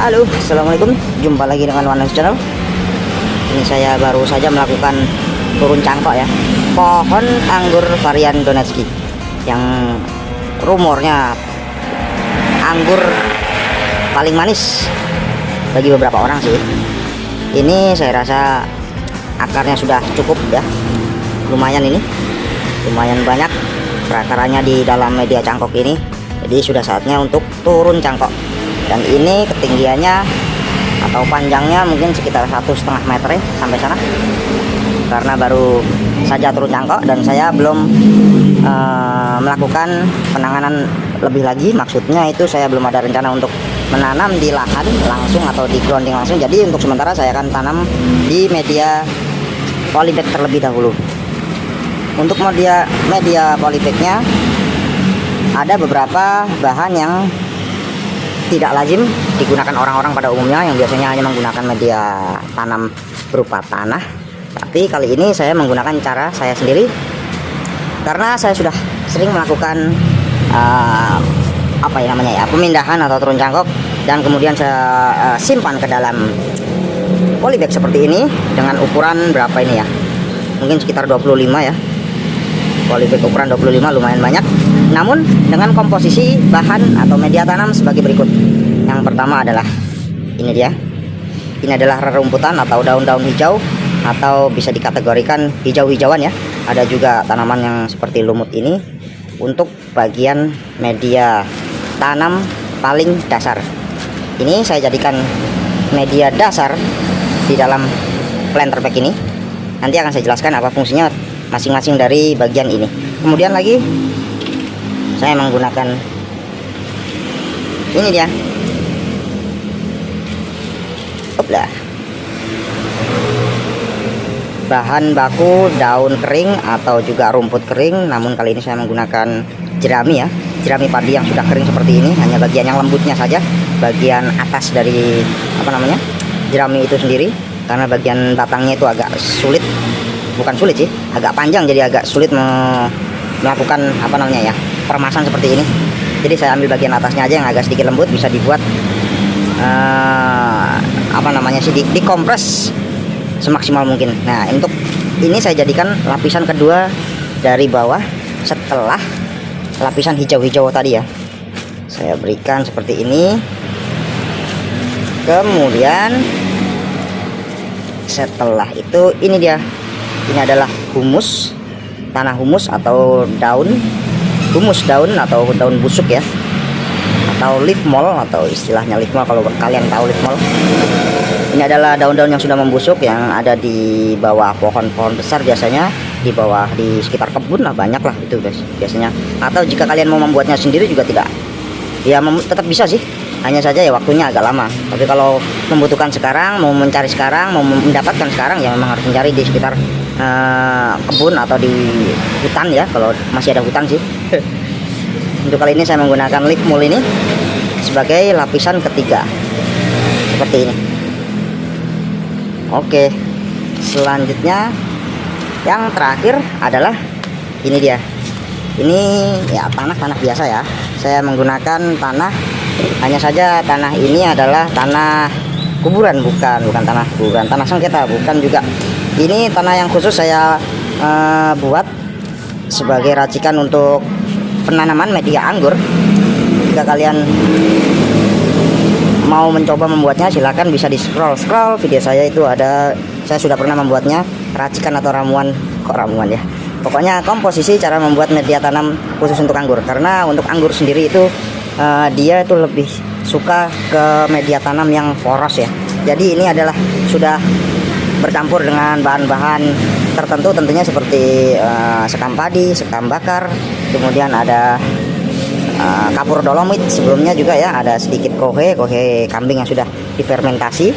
Halo, assalamualaikum. Jumpa lagi dengan One House Channel. Ini saya baru saja melakukan turun cangkok ya, pohon anggur varian Donetski yang rumornya anggur paling manis bagi beberapa orang sih. Ini saya rasa akarnya sudah cukup ya, lumayan ini, lumayan banyak akarnya di dalam media cangkok ini. Jadi sudah saatnya untuk turun cangkok. Dan ini ketinggiannya atau panjangnya mungkin sekitar 1,5 meter ya, sampai sana. Karena baru saja turun cangkok dan saya belum melakukan penanganan lebih lagi. Maksudnya itu saya belum ada rencana untuk menanam di lahan langsung atau di grounding langsung. Jadi untuk sementara saya akan tanam di media polybag terlebih dahulu. Untuk media polybagnya ada beberapa bahan yang tidak lazim digunakan orang-orang pada umumnya, yang biasanya hanya menggunakan media tanam berupa tanah. Tapi kali ini saya menggunakan cara saya sendiri, karena saya sudah sering melakukan pemindahan atau turun cangkok, dan kemudian saya simpan ke dalam polybag seperti ini dengan ukuran berapa ini ya, mungkin sekitar 25 ya. Polybag ukuran 25 lumayan banyak, namun dengan komposisi bahan atau media tanam sebagai berikut. Yang pertama adalah ini dia. Ini adalah rerumputan atau daun-daun hijau, atau bisa dikategorikan hijau-hijauan ya. Ada juga tanaman yang seperti lumut ini untuk bagian media tanam paling dasar. Ini saya jadikan media dasar di dalam planter bag ini. Nanti akan saya jelaskan apa fungsinya masing-masing dari bagian ini. Kemudian lagi saya menggunakan ini dia. Oplah. Bahan baku daun kering atau juga rumput kering, namun kali ini saya menggunakan jerami ya. Jerami padi yang sudah kering seperti ini, hanya bagian yang lembutnya saja, bagian atas dari jerami itu sendiri, karena bagian batangnya itu agak sulit. Bukan sulit sih, agak panjang, jadi agak sulit melakukan peremasan seperti ini. Jadi saya ambil bagian atasnya aja yang agak sedikit lembut, bisa dibuat dikompres semaksimal mungkin. Nah, untuk ini saya jadikan lapisan kedua dari bawah setelah lapisan hijau-hijau tadi ya. Saya berikan seperti ini. Kemudian setelah itu ini dia. Ini adalah humus, tanah humus atau daun humus, daun atau daun busuk ya, atau leaf mold, atau istilahnya leaf mold kalau kalian tahu leaf mold. Ini adalah daun-daun yang sudah membusuk yang ada di bawah pohon-pohon besar, biasanya di bawah di sekitar kebun lah, banyak lah itu guys biasanya. Atau jika kalian mau membuatnya sendiri juga tidak, ya tetap bisa sih, hanya saja ya waktunya agak lama. Tapi kalau membutuhkan sekarang, mau mencari sekarang, mau mendapatkan sekarang, ya memang harus mencari di sekitar kebun atau di hutan ya, kalau masih ada hutan sih. Untuk kali ini saya menggunakan leaf mold ini sebagai lapisan ketiga seperti ini. Oke, selanjutnya yang terakhir adalah ini dia. Ini ya tanah biasa ya. Saya menggunakan tanah, hanya saja tanah ini adalah tanah kuburan, bukan tanah kuburan, tanah sengketa, bukan juga. Ini tanah yang khusus saya buat sebagai racikan untuk penanaman media anggur. Jika kalian mau mencoba membuatnya, silakan bisa di scroll video saya, itu ada, saya sudah pernah membuatnya, racikan atau ramuan ya. Pokoknya komposisi cara membuat media tanam khusus untuk anggur, karena untuk anggur sendiri itu dia itu lebih suka ke media tanam yang poros ya. Jadi ini adalah sudah bercampur dengan bahan-bahan tertentu tentunya, seperti sekam padi, sekam bakar, kemudian ada kapur dolomit sebelumnya juga ya, ada sedikit kohe kambing yang sudah difermentasi,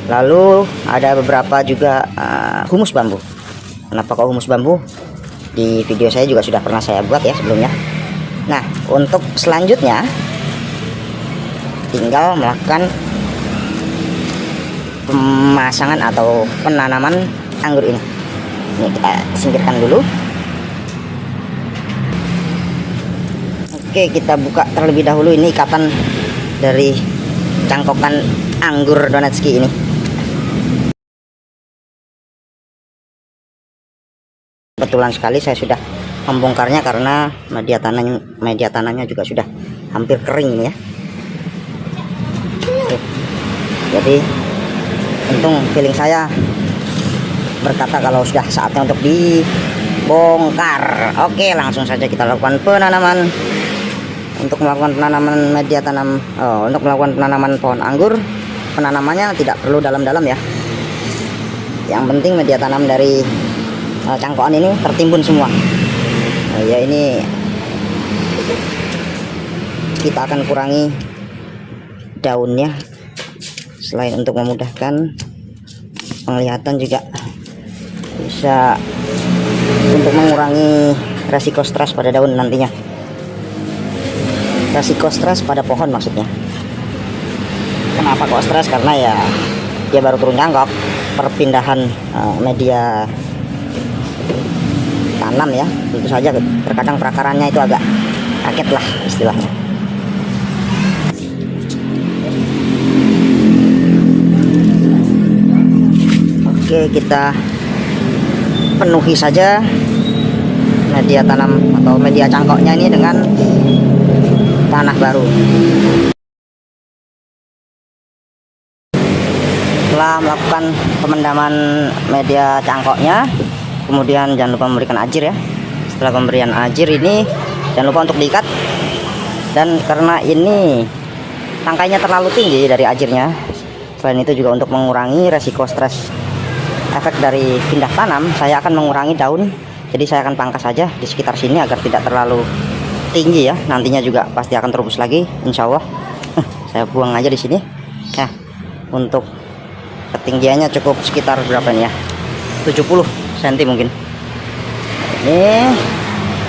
lalu ada beberapa juga humus bambu. Kenapa kok humus bambu? Di video saya juga sudah pernah saya buat ya sebelumnya. Nah, untuk selanjutnya tinggal melakukan pemasangan atau penanaman anggur ini. Ini kita singkirkan dulu. Oke, kita buka terlebih dahulu ini ikatan dari cangkokan anggur Donetski ini. Kebetulan sekali saya sudah membongkarnya karena media tanamnya juga sudah hampir kering ini ya. Oke. Jadi untung feeling saya berkata kalau sudah saatnya untuk dibongkar. Oke, langsung saja kita lakukan penanaman. Untuk melakukan penanaman media tanam, untuk melakukan penanaman pohon anggur, penanamannya tidak perlu dalam-dalam ya. Yang penting media tanam dari cangkokan ini tertimbun semua. Ya ini kita akan kurangi daunnya, selain untuk memudahkan penglihatan juga bisa untuk mengurangi resiko stres pada daun nantinya. Resiko stres pada pohon maksudnya. Kenapa kok stres? Karena ya dia baru turun cangkok, perpindahan media tanam ya, tentu saja terkadang perakarannya itu agak kaget lah istilahnya. Oke, kita penuhi saja media tanam atau media cangkoknya ini dengan tanah baru. Setelah melakukan pemendaman media cangkoknya, kemudian jangan lupa memberikan ajir ya. Setelah pemberian ajir ini jangan lupa untuk diikat. Dan karena ini tangkainya terlalu tinggi dari ajirnya, selain itu juga untuk mengurangi resiko stres efek dari pindah tanam, saya akan mengurangi daun. Jadi saya akan pangkas saja di sekitar sini agar tidak terlalu tinggi ya. Nantinya juga pasti akan terubus lagi, insya Allah. Saya buang aja di sini. Nah, untuk ketinggiannya cukup sekitar berapa nih ya? 70 cm mungkin. Ini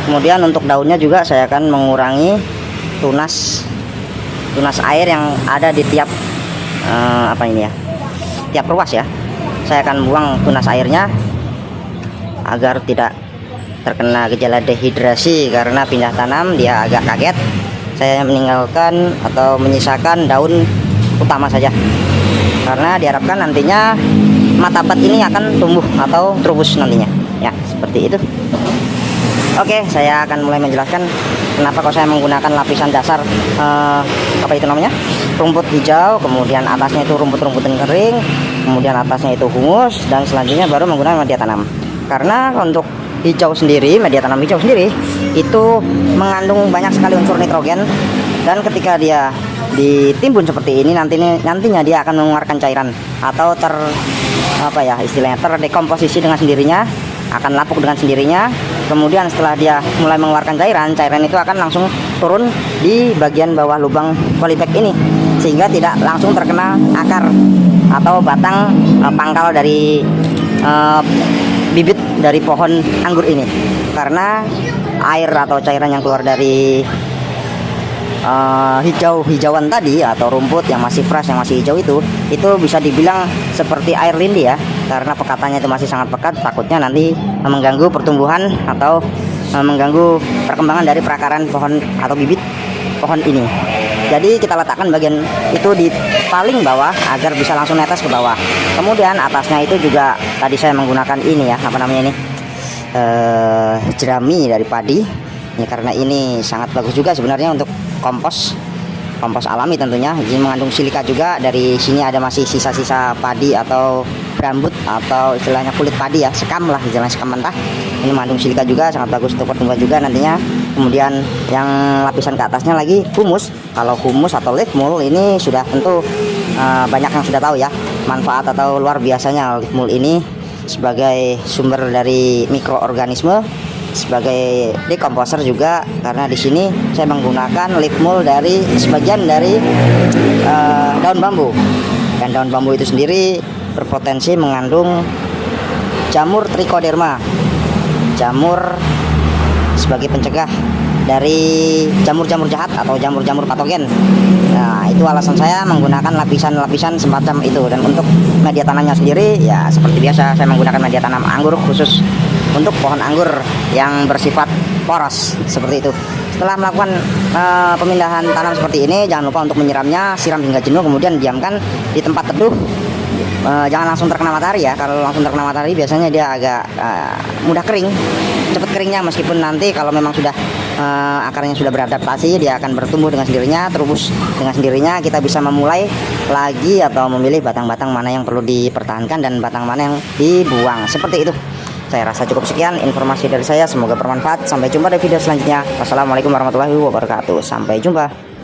kemudian untuk daunnya juga saya akan mengurangi tunas air yang ada di tiap apa ini ya, tiap ruas ya. Saya akan buang tunas airnya agar tidak terkena gejala dehidrasi karena pindah tanam dia agak kaget. Saya meninggalkan atau menyisakan daun utama saja karena diharapkan nantinya matabat ini akan tumbuh atau terubus nantinya ya, seperti itu. Oke, saya akan mulai menjelaskan kenapa kok saya menggunakan lapisan dasar apa itu namanya, rumput hijau, kemudian atasnya itu rumput-rumput kering, kemudian atasnya itu humus, dan selanjutnya baru menggunakan media tanam. Karena untuk hijau sendiri, media tanam hijau sendiri itu mengandung banyak sekali unsur nitrogen, dan ketika dia ditimbun seperti ini nantinya dia akan mengeluarkan cairan atau istilahnya terdekomposisi dengan sendirinya, akan lapuk dengan sendirinya. Kemudian setelah dia mulai mengeluarkan cairan itu akan langsung turun di bagian bawah lubang polybag ini, sehingga tidak langsung terkena akar atau batang pangkal dari bibit dari pohon anggur ini. Karena air atau cairan yang keluar dari hijauan tadi atau rumput yang masih fresh, yang masih hijau itu bisa dibilang seperti air lindi ya, karena pekatannya itu masih sangat pekat, takutnya nanti mengganggu pertumbuhan atau mengganggu perkembangan dari perakaran pohon atau bibit pohon ini. Jadi kita letakkan bagian itu di paling bawah agar bisa langsung netes ke bawah. Kemudian atasnya itu juga tadi saya menggunakan ini ya, apa namanya ini, jerami dari padi. Ini karena ini sangat bagus juga sebenarnya untuk kompos alami tentunya. Ini mengandung silika juga. Dari sini ada masih sisa-sisa padi atau rambut atau istilahnya kulit padi ya, sekam lah, istilahnya sekam mentah. Ini mengandung silika juga, sangat bagus untuk pertumbuhan juga nantinya. Kemudian yang lapisan ke atasnya lagi humus. Kalau humus atau leaf mold ini sudah tentu banyak yang sudah tahu ya manfaat atau luar biasanya leaf mold ini sebagai sumber dari mikroorganisme, sebagai dekomposer juga, karena di sini saya menggunakan leaf mold dari sebagian dari daun bambu, dan daun bambu itu sendiri berpotensi mengandung jamur trichoderma, jamur sebagai pencegah dari jamur-jamur jahat atau jamur-jamur patogen. Nah, itu alasan saya menggunakan lapisan-lapisan semacam itu. Dan untuk media tanamnya sendiri ya seperti biasa, saya menggunakan media tanam anggur khusus untuk pohon anggur yang bersifat poros seperti itu. Setelah melakukan pemindahan tanam seperti ini, jangan lupa untuk menyiramnya, siram hingga jenuh, kemudian diamkan di tempat teduh. Jangan langsung terkena matahari ya. Kalau langsung terkena matahari biasanya dia agak mudah kering, cepat keringnya. Meskipun nanti kalau memang sudah akarnya sudah beradaptasi, dia akan bertumbuh dengan sendirinya, terus dengan sendirinya kita bisa memulai lagi atau memilih batang-batang mana yang perlu dipertahankan dan batang mana yang dibuang. Seperti itu. Saya rasa cukup sekian informasi dari saya, semoga bermanfaat. Sampai jumpa di video selanjutnya. Wassalamualaikum warahmatullahi wabarakatuh. Sampai jumpa.